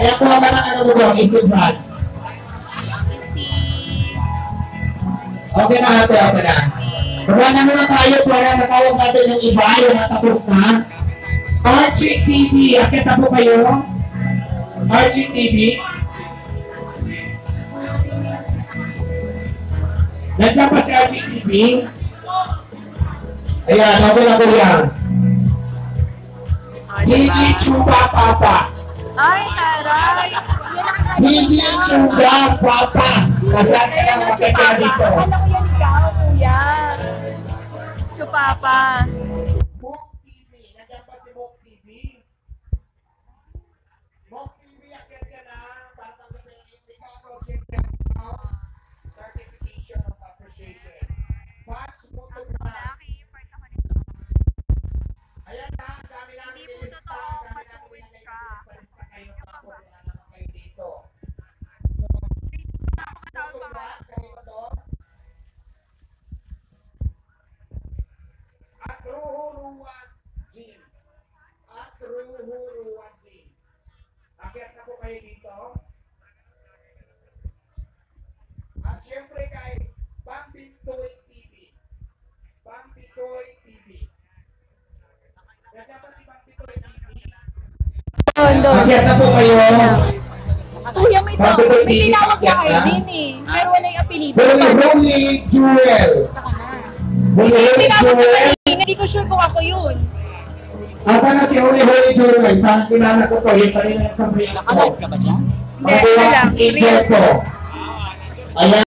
Kaya kuha ka ng ano mo doon, isip brand. Okay na ate, okay na. Kuha na muna tayo para matawag natin yung iba, yung matapos na. Archie TV, akit na po kayo. Archie TV. Nandiyan pa si Archie TV. Ayan, okay na po yan. DJ Chuga Papa. Ay, taray. DJ Chuga Papa. Kasama ka lang makikita dito. Alam ko yan ikaw, kuya. Chupapa. Book TV. Nandiyan pa si Book TV. Book TV, akit ka na. Para tanggapin yung indikator. Certification of appreciation. Patch mo ito ba? Ayan na, dami namin nilista. Dami namin nilista kayo. Tapos wala naman kayo dito. At Ruhuruan Jeans. At Ruhuruan Jeans. Akyat na po kayo dito. At syempre kay Pambitoy TV. Pambitoy TV. Yan dapat si Pambitoy TV. Akyat na po kayo. Kuya, may tinawag na kayo din eh. Pero wala yung apelido. Holy Jewel. May tinawag na kayo. Hindi ko sure kung ako yun. Asan na si Holy Jewel? Parang kilala ko to. Yung kanina sa free. Nakalive ka ba dyan? Mga buwan si Angel ko. Ayan.